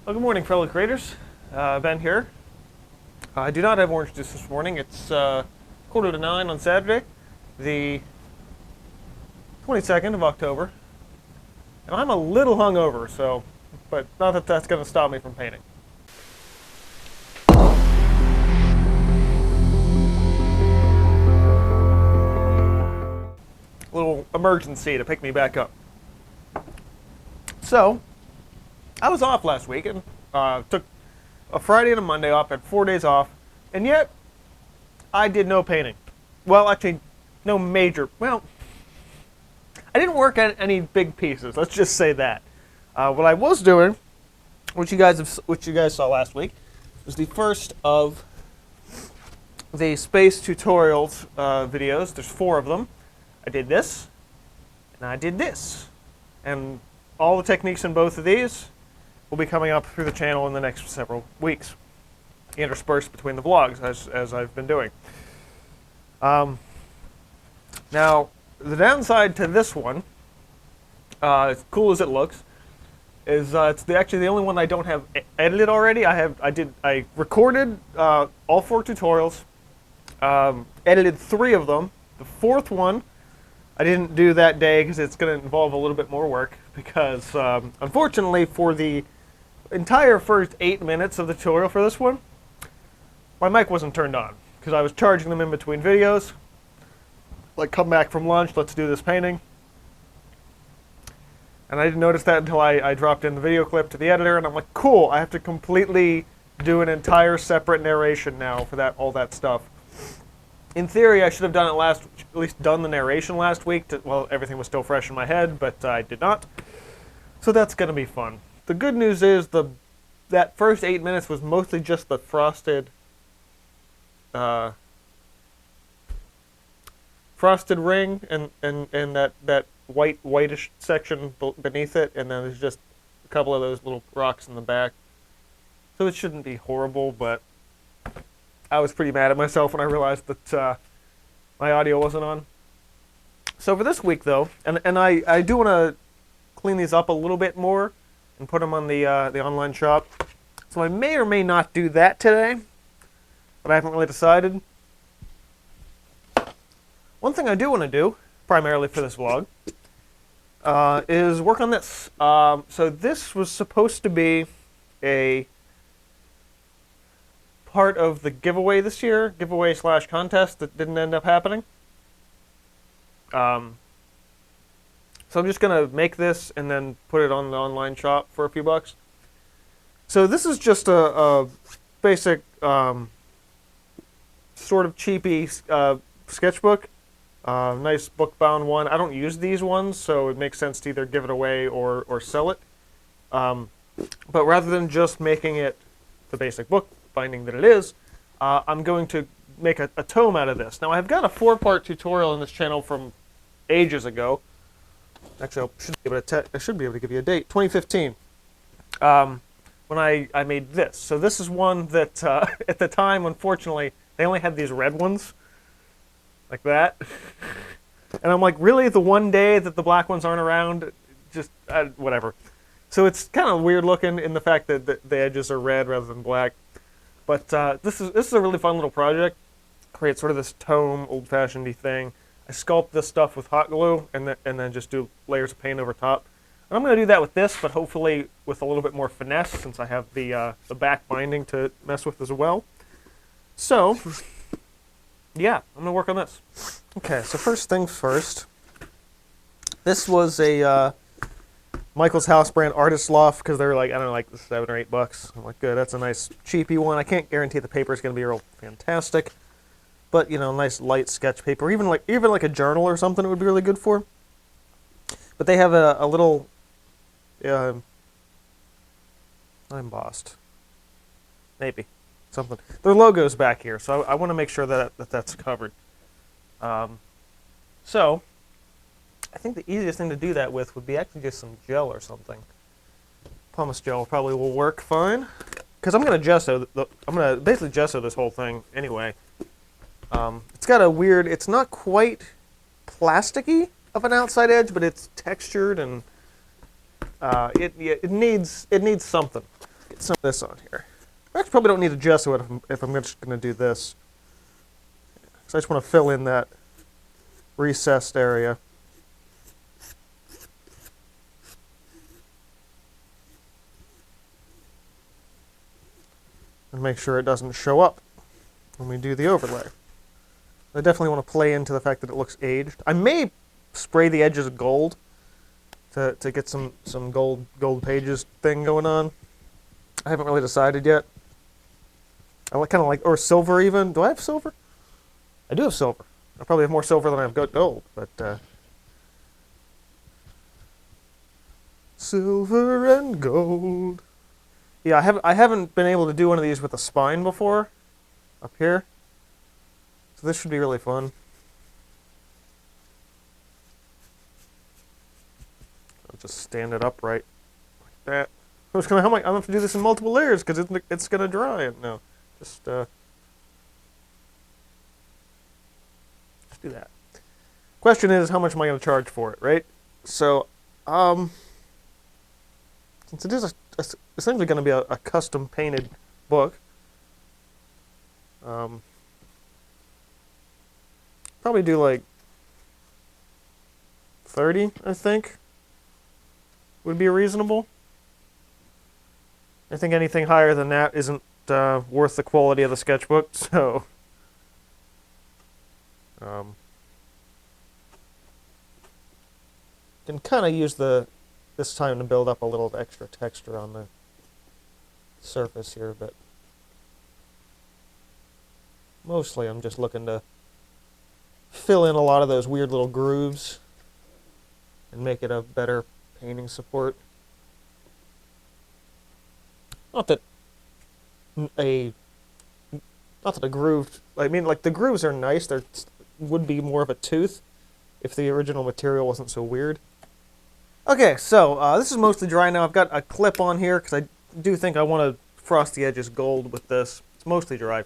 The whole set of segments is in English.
Well, good morning, fellow creators. Ben here. I do not have orange juice this morning. It's 8:45 on Saturday, the 22nd of October. And I'm a little hungover, but not that that's going to stop me from painting. Little emergency to pick me back up. So, I was off last week and took a Friday and a Monday off, had 4 days off, and yet I did no painting. Well, actually, no major. Well, I didn't work on any big pieces. Let's just say that. What I was doing, which you guys saw last week, was the first of the space tutorials videos. There's 4 of them. I did this, and I did this, and all the techniques in both of these will be coming up through the channel in the next several weeks, interspersed between the vlogs, as I've been doing. Now, the downside to this one, as cool as it looks, is it's actually the only one I don't have edited already. I recorded all 4 tutorials, edited 3 of them. The 4th one I didn't do that day because it's going to involve a little bit more work, because unfortunately for the entire first 8 minutes of the tutorial for this one, my mic wasn't turned on because I was charging them in between videos. Like, come back from lunch, let's do this painting. And I didn't notice that until I dropped in the video clip to the editor, and I'm like, cool, I have to completely do an entire separate narration now for all that stuff. In theory, I should have done it at least done the narration last week, while everything was still fresh in my head, but I did not. So that's going to be fun. The good news is that first 8 minutes was mostly just the frosted ring and that whitish section beneath it, and then there's just a couple of those little rocks in the back. So it shouldn't be horrible, but I was pretty mad at myself when I realized that my audio wasn't on. So for this week, though, and I do want to clean these up a little bit more and put them on the online shop. So I may or may not do that today, but I haven't really decided. One thing I do want to do, primarily for this vlog, is work on this. So this was supposed to be a part of the giveaway this year, giveaway/contest that didn't end up happening. So I'm just going to make this and then put it on the online shop for a few bucks. So this is just a basic sort of cheapy sketchbook. Nice book-bound one. I don't use these ones, so it makes sense to either give it away or sell it. But rather than just making it the basic book binding that it is, I'm going to make a tome out of this. Now, I've got a 4-part tutorial on this channel from ages ago. Actually, I should be able to give you a date. 2015. When I made this. So this is one that, at the time, unfortunately, they only had these red ones. Like that. And I'm like, really? The one day that the black ones aren't around? Just, whatever. So it's kind of weird looking in the fact that the edges are red rather than black. But this is a really fun little project. Create sort of this tome, old-fashioned-y thing. I sculpt this stuff with hot glue and then just do layers of paint over top. And I'm going to do that with this, but hopefully with a little bit more finesse, since I have the back binding to mess with as well. So, yeah, I'm going to work on this. Okay, so first things first. This was a Michael's House brand Artist Loft, because they were like, I don't know, like $7 or $8. I'm like, good, that's a nice cheapy one. I can't guarantee the paper is going to be real fantastic, but you know, nice light sketch paper, even like a journal or something, it would be really good for. But they have a little not embossed, maybe something. Their logo's back here, so I want to make sure that's covered. So I think the easiest thing to do that with would be actually just some gel or something. Pumice gel probably will work fine, because I'm gonna basically gesso this whole thing anyway. It's got a weird, it's not quite plasticky of an outside edge, but it's textured and it needs something. Get some of this on here. I actually probably don't need to gesso it if I'm just going to do this. Because I just want to fill in that recessed area. And make sure it doesn't show up when we do the overlay. I definitely want to play into the fact that it looks aged. I may spray the edges gold to get some gold pages thing going on. I haven't really decided yet. I kind of like, or silver even. Do I have silver? I do have silver. I probably have more silver than I have gold, but silver and gold. Yeah, I haven't been able to do one of these with a spine before, up here. So this should be really fun. I'll just stand it upright like that. I'm gonna have to do this in multiple layers because it's gonna dry. No, just do that. Question is, how much am I gonna charge for it, right? So, since it is essentially going to be a custom painted book, probably do like 30, I think, would be reasonable. I think anything higher than that isn't worth the quality of the sketchbook, so can kind of use this time to build up a little extra texture on the surface here, but mostly I'm just looking to fill in a lot of those weird little grooves and make it a better painting support. Not that a groove, I mean, like, the grooves are nice. They would be more of a tooth if the original material wasn't so weird. Okay, so this is mostly dry now. I've got a clip on here because I do think I want to frost the edges gold with this. It's mostly dry.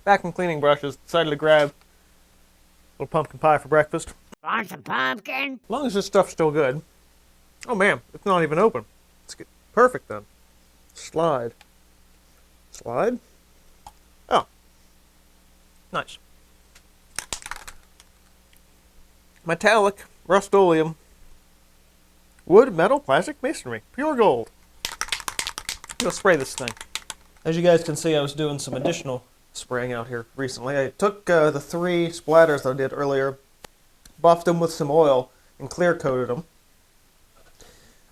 Back from cleaning brushes, decided to grab a little pumpkin pie for breakfast. Want some pumpkin? As long as this stuff's still good. Oh man, it's not even open. It's perfect then. Slide. Slide? Oh. Nice. Metallic, Rust-Oleum. Wood, metal, plastic, masonry. Pure gold. Let's spray this thing. As you guys can see, I was doing some additional spraying out here recently. I took the 3 splatters that I did earlier, buffed them with some oil, and clear coated them.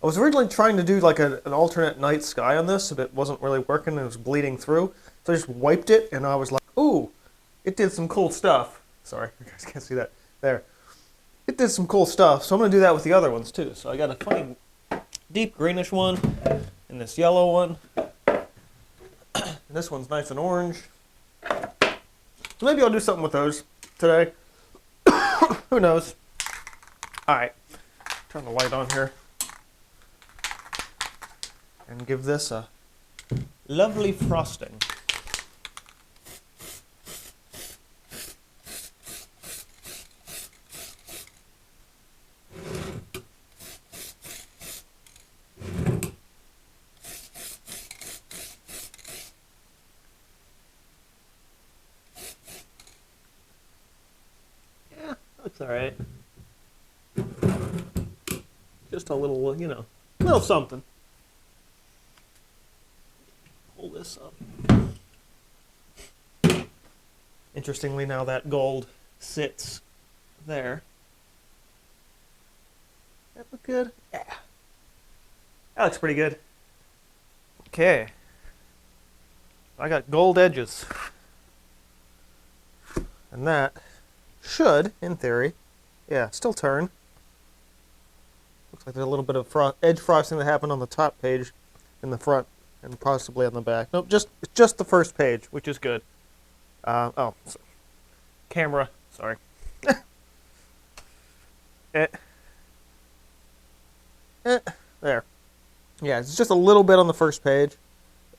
I was originally trying to do like an alternate night sky on this, but it wasn't really working. It was bleeding through. So I just wiped it, and I was like, ooh, it did some cool stuff. Sorry, you guys can't see that. There. It did some cool stuff, so I'm going to do that with the other ones too. So I got a funny deep greenish one, and this yellow one. And this one's nice and orange. So maybe I'll do something with those today. Who knows? Alright, turn the light on here. And give this a lovely frosting. Looks alright. Just a little, you know, a little something. Pull this up. Interestingly, now that gold sits there. That look good? Yeah. That looks pretty good. Okay. I got gold edges. And that should, in theory, yeah, still turn. Looks like there's a little bit of edge frosting that happened on the top page in the front and possibly on the back. Nope, it's just the first page, which is good. Camera, sorry. There. Yeah, it's just a little bit on the first page.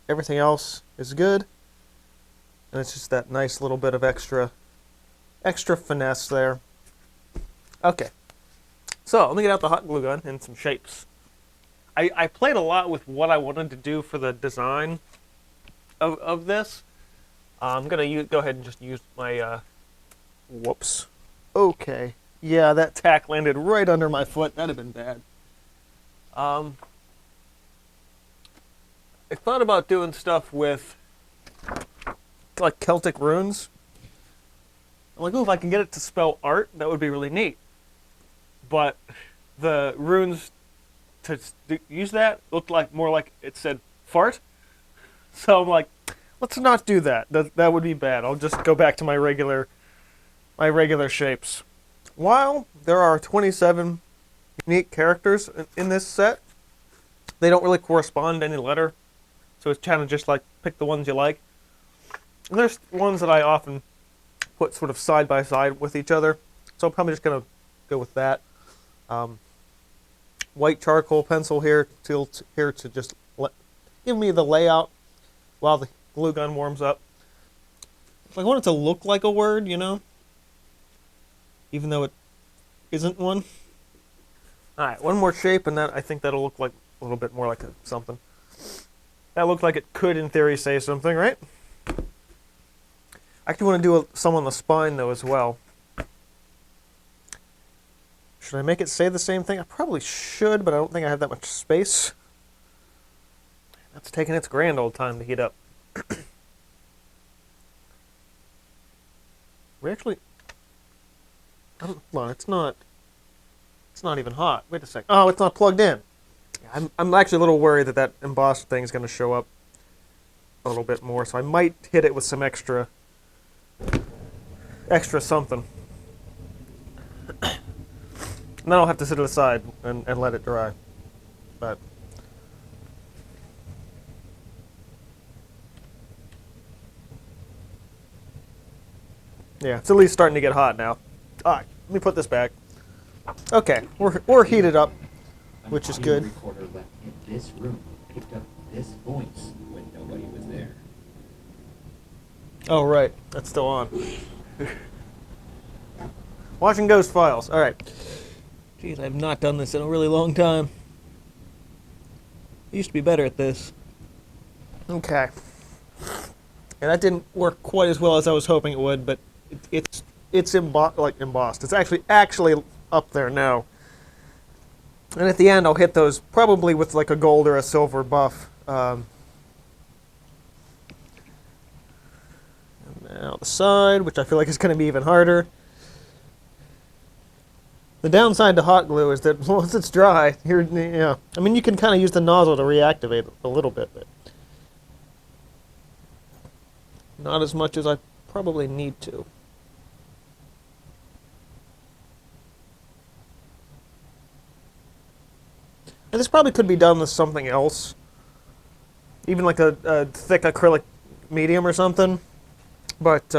Everything else is good. And it's just that nice little bit of extra finesse there. Okay. So, let me get out the hot glue gun and some shapes. I played a lot with what I wanted to do for the design of this. I'm gonna go ahead and just use my. Whoops. Okay. Yeah, that tack landed right under my foot. That'd have been bad. I thought about doing stuff with like Celtic runes. I'm like, oh, if I can get it to spell art, that would be really neat. But the runes to use that looked like more like it said fart. So I'm like, let's not do that. That would be bad. I'll just go back to my regular shapes. While there are 27 unique characters in this set, they don't really correspond to any letter. So it's kind of just like pick the ones you like. And there's ones that I often put sort of side by side with each other. So I'm probably just going to go with that. White charcoal pencil here to just give me the layout while the glue gun warms up. I want it to look like a word, you know, even though it isn't one. All right, one more shape, and I think that'll look like a little bit more like something. That looked like it could, in theory, say something, right? I actually want to do some on the spine, though, as well. Should I make it say the same thing? I probably should, but I don't think I have that much space. That's taking its grand old time to heat up. We actually... hold on, it's not even hot. Wait a second. Oh, it's not plugged in. I'm actually a little worried that embossed thing is going to show up a little bit more, so I might hit it with some extra something. And then I'll have to sit it aside and let it dry. But yeah, it's at least starting to get hot now. All right, let me put this back. Okay, we're heated up, which is good. Recorder left in this room picked up this voice when nobody was there. Oh right, that's still on. Watching Ghost Files. All right. Jeez, I've not done this in a really long time. I used to be better at this. Okay. And that didn't work quite as well as I was hoping it would, but it's embossed. It's actually up there now. And at the end, I'll hit those probably with like a gold or a silver buff. And now the side, which I feel like is going to be even harder. The downside to hot glue is that once it's dry, I mean, you can kind of use the nozzle to reactivate it a little bit, but not as much as I probably need to. And this probably could be done with something else, even like a thick acrylic medium or something, but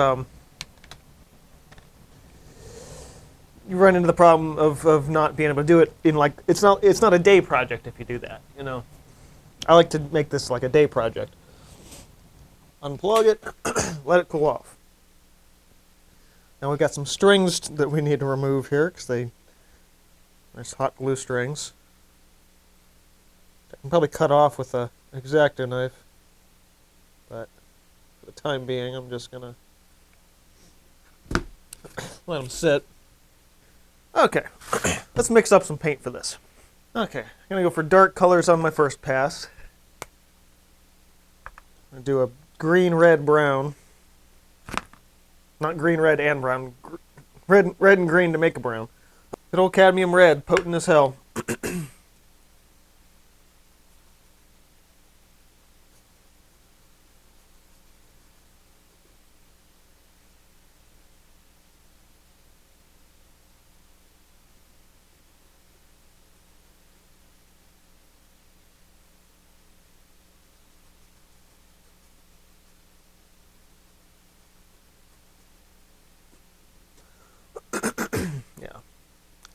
you run into the problem of not being able to do it in like it's not a day project if you do that, you know. I like to make this like a day project. Unplug it, let it cool off. Now we've got some strings that we need to remove here because there's hot glue strings. I can probably cut off with a X-Acto knife, but for the time being, I'm just gonna let them sit. Okay, let's mix up some paint for this. Okay, I'm gonna go for dark colors on my first pass. I'm gonna do a green, red, brown. Not green, red, and brown. Red and green to make a brown. Good old cadmium red, potent as hell.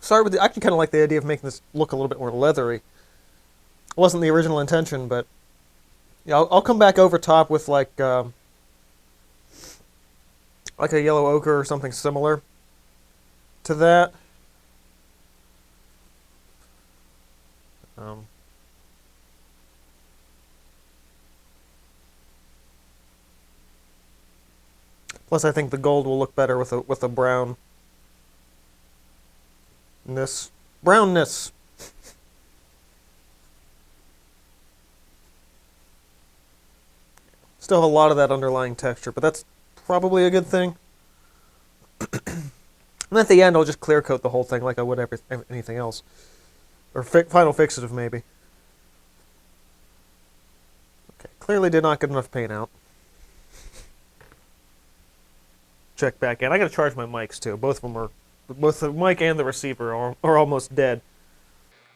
Sorry, I actually kind of like the idea of making this look a little bit more leathery. It wasn't the original intention, but yeah, I'll come back over top with like a yellow ochre or something similar to that. Plus, I think the gold will look better with a brown. Brownness. Still have a lot of that underlying texture, but that's probably a good thing. And at the end, I'll just clear coat the whole thing like I would anything else. Or final fixative, maybe. Okay, clearly did not get enough paint out. Check back in. I gotta charge my mics too. Both the mic and the receiver are almost dead.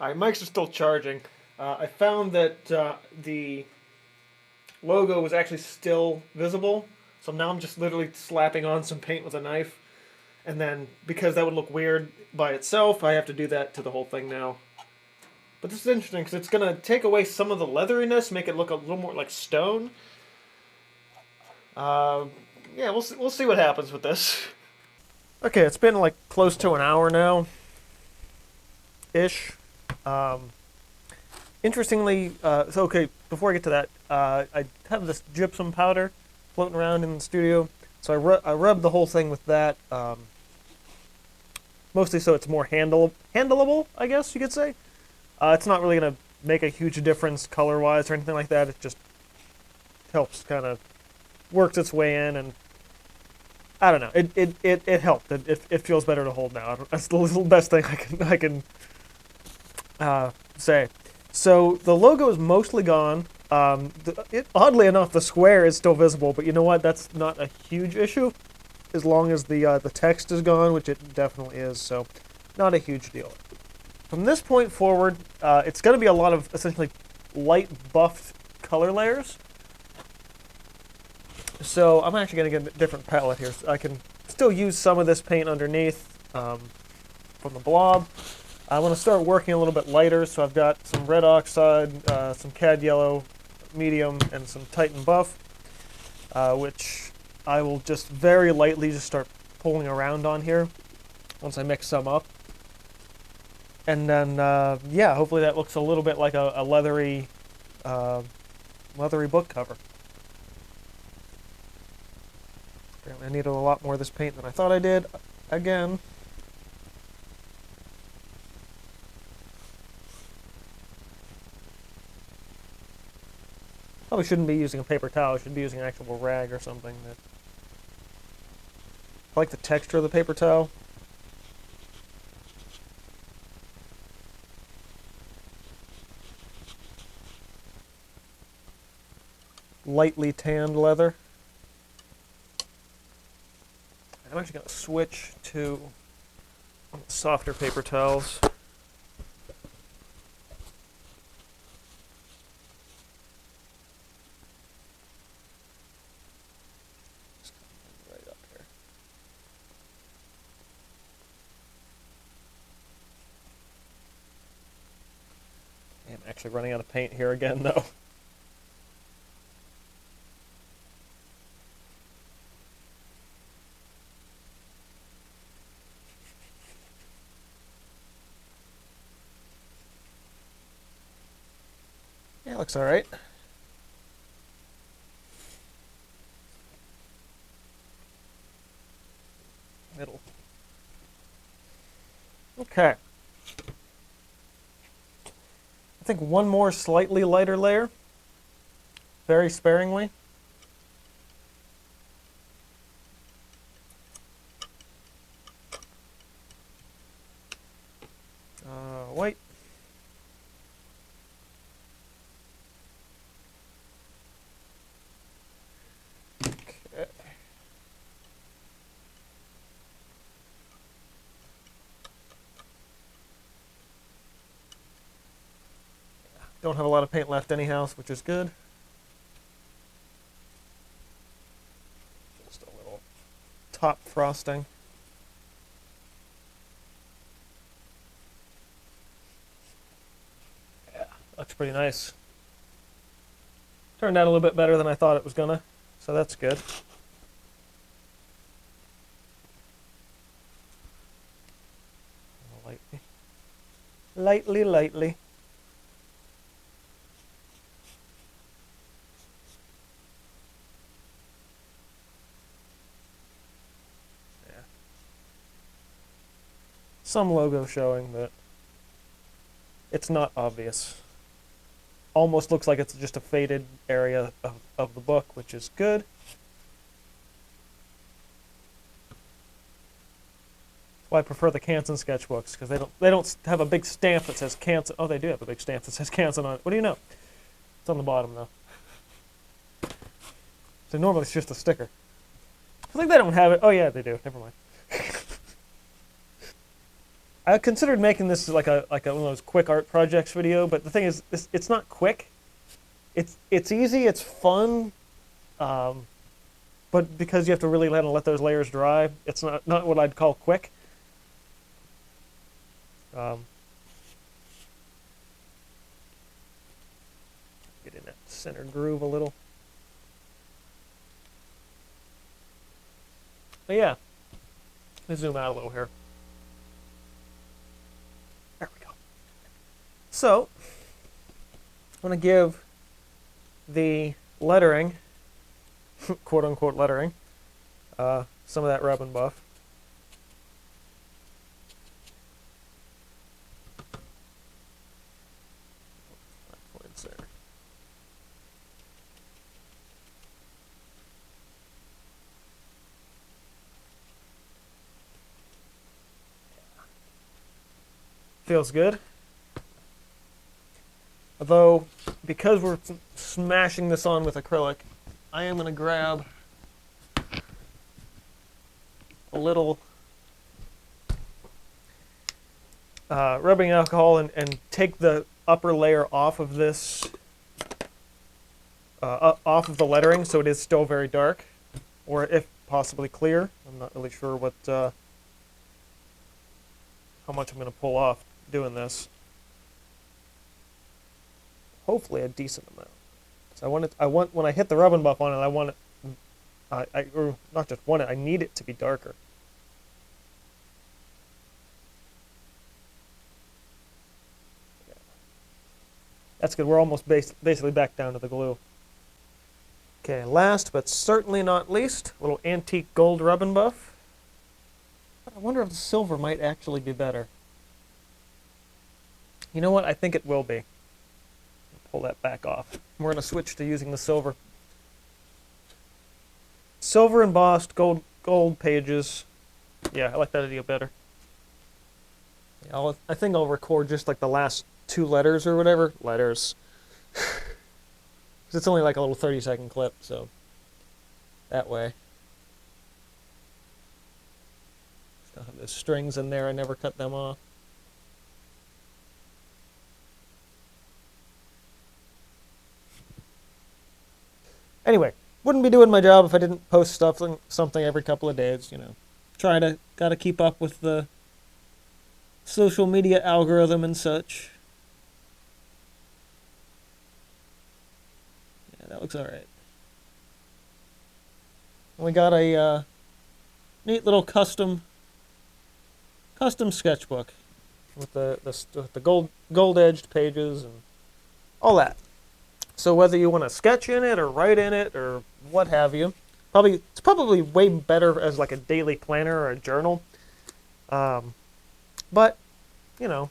Alright, mics are still charging. I found that the logo was actually still visible, so now I'm just literally slapping on some paint with a knife. And then, because that would look weird by itself, I have to do that to the whole thing now. But this is interesting, because it's going to take away some of the leatheriness, make it look a little more like stone. Yeah, we'll see what happens with this. Okay, it's been like close to an hour now. Ish. Interestingly, so okay, before I get to that, I have this gypsum powder floating around in the studio. So I rubbed the whole thing with that. Mostly so it's more handleable, I guess you could say. It's not really going to make a huge difference color-wise or anything like that. It just helps kind of works its way in, and I don't know. It helped. It feels better to hold now. That's the best thing I can say. So the logo is mostly gone. Oddly enough, the square is still visible, but you know what? That's not a huge issue. As long as the text is gone, which it definitely is, so not a huge deal. From this point forward, it's going to be a lot of essentially light buffed color layers. So I'm actually going to get a different palette here. So I can still use some of this paint underneath from the blob. I want to start working a little bit lighter, so I've got some red oxide, some cad yellow medium, and some Titan buff, which I will just very lightly just start pulling around on here once I mix some up. And then, yeah, hopefully that looks a little bit like a leathery book cover. Apparently I needed a lot more of this paint than I thought I did. Again. Probably shouldn't be using a paper towel. I should be using an actual rag or something. I like the texture of the paper towel. Lightly tanned leather. I'm actually going to switch to softer paper towels. Right up here. I'm actually running out of paint here again, though. Yeah, looks all right. Middle. Okay. I think one more slightly lighter layer, very sparingly. White. Okay. Don't have a lot of paint left anyhow, which is good. Just a little top frosting. Yeah, looks pretty nice. Turned out a little bit better than I thought it was gonna, so that's good. Lightly, lightly. some logo showing, but it's not obvious. Almost looks like it's just a faded area of the book, which is good. That's why I prefer the Canson sketchbooks, because they don't have a big stamp that says Canson. Oh, they do have a big stamp that says Canson on it. What do you know? It's on the bottom though. So normally it's just a sticker. I think they don't have it. Oh yeah, they do. Never mind. I considered making this like one of those quick art projects video, but the thing is, it's not quick. It's easy. It's fun, but because you have to really let those layers dry, it's not what I'd call quick. Get in that center groove a little. But yeah, let me zoom out a little here. There we go. So, I'm going to give the lettering, quote-unquote lettering, some of that rub and buff. Points there. Feels good. Although, because we're smashing this on with acrylic, I am going to grab a little rubbing alcohol and take the upper layer off of this, off of the lettering, so it is still very dark, or if possibly clear. I'm not really sure what, how much I'm going to pull off doing this. Hopefully a decent amount. So I want when I hit the rub and buff on it, I want it, or not just want it, I need it to be darker. Yeah. That's good. We're almost basically back down to the glue. Okay, last but certainly not least, a little antique gold rub and buff. I wonder if the silver might actually be better. You know what? I think it will be. Pull that back off. We're going to switch to using the silver. Silver embossed gold pages. Yeah, I like that idea better. Yeah, I think I'll record just like the last 2 letters or whatever. Letters. It's only like a little 30-second clip, so that way. Still have those strings in there. I never cut them off. Anyway, wouldn't be doing my job if I didn't post something every couple of days, you know. Gotta keep up with the social media algorithm and such. Yeah, that looks alright. We got a neat little custom sketchbook with the gold edged pages and all that. So whether you want to sketch in it or write in it or what have you, it's probably way better as like a daily planner or a journal. But, you know,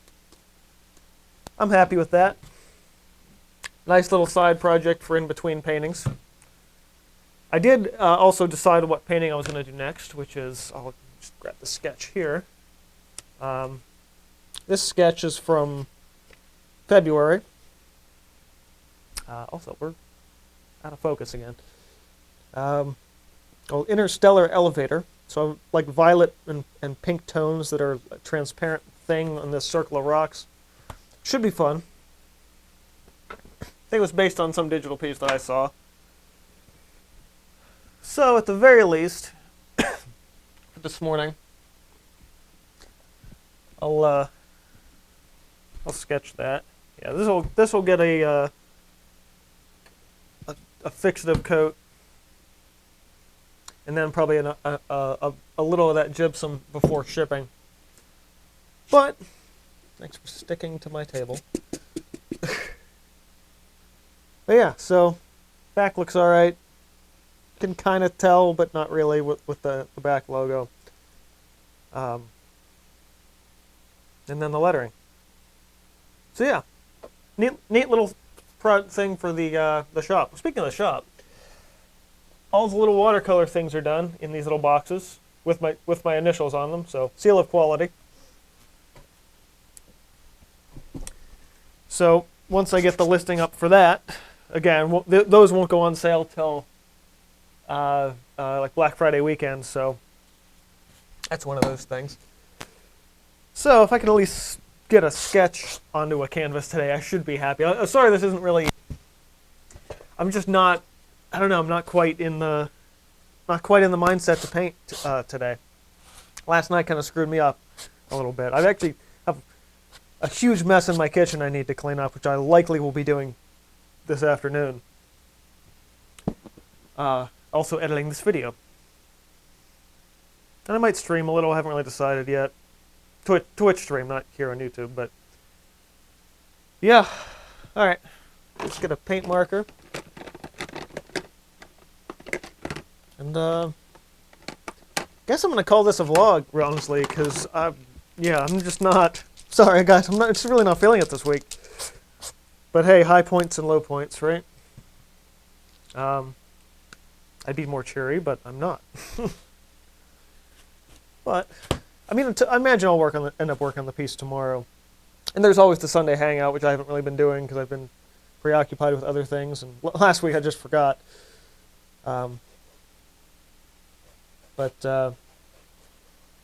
I'm happy with that. Nice little side project for in-between paintings. I did also decide what painting I was going to do next, which is, I'll just grab the sketch here. This sketch is from February. Also, we're out of focus again. Called Interstellar Elevator. So like violet and pink tones that are a transparent thing on this circle of rocks. Should be fun. I think it was based on some digital piece that I saw. So at the very least, for this morning, I'll sketch that. Yeah, this will get a fixative coat, and then probably a little of that gypsum before shipping. But thanks for sticking to my table. But yeah, so back looks all right. Can kind of tell, but not really with the back logo. and then the lettering. So yeah, neat little thing for the shop. Speaking of the shop, all the little watercolor things are done in these little boxes with my initials on them. So seal of quality. So once I get the listing up for that, again, those won't go on sale till like Black Friday weekend. So that's one of those things. So if I can at least get a sketch onto a canvas today, I should be happy. Sorry, this isn't really. I'm just not. I don't know. I'm not quite in the mindset to paint today. Last night kind of screwed me up a little bit. I actually have a huge mess in my kitchen I need to clean up, which I likely will be doing this afternoon. Also editing this video. And I might stream a little. I haven't really decided yet. Twitch stream, not here on YouTube, but yeah. All right, let's get a paint marker, and guess I'm gonna call this a vlog, honestly, because I'm just not. Sorry, guys, I'm just really not feeling it this week. But hey, high points and low points, right? I'd be more cheery, but I'm not. But I mean, I imagine I'll end up working on the piece tomorrow. And there's always the Sunday hangout, which I haven't really been doing because I've been preoccupied with other things. And last week I just forgot. But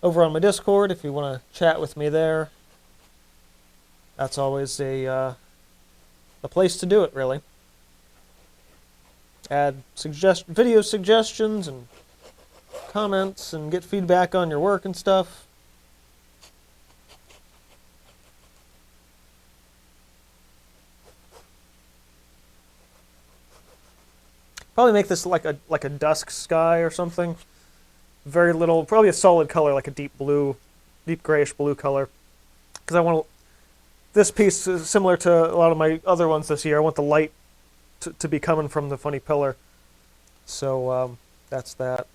over on my Discord, if you want to chat with me there, that's always the place to do it, really. Add video suggestions and comments and get feedback on your work and stuff. Probably make this like a dusk sky or something. Very little, probably a solid color, like a deep grayish blue color. Because I want this piece is similar to a lot of my other ones this year. I want the light to be coming from the funny pillar. So that's that.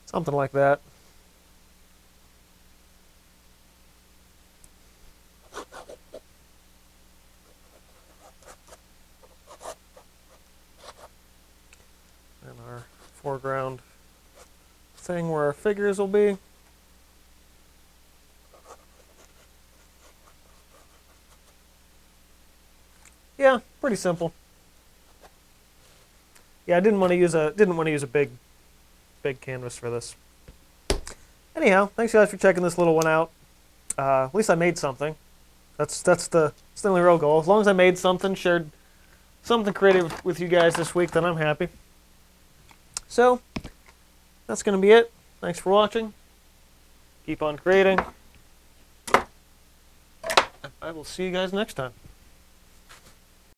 Something like that. And our foreground thing where our figures will be. Yeah, pretty simple. Yeah, I didn't want to use a big canvas for this. Anyhow, thanks guys for checking this little one out. At least I made something. That's the only real goal. As long as I made something, shared something creative with you guys this week, then I'm happy. So that's gonna be it. Thanks for watching. Keep on creating. I will see you guys next time.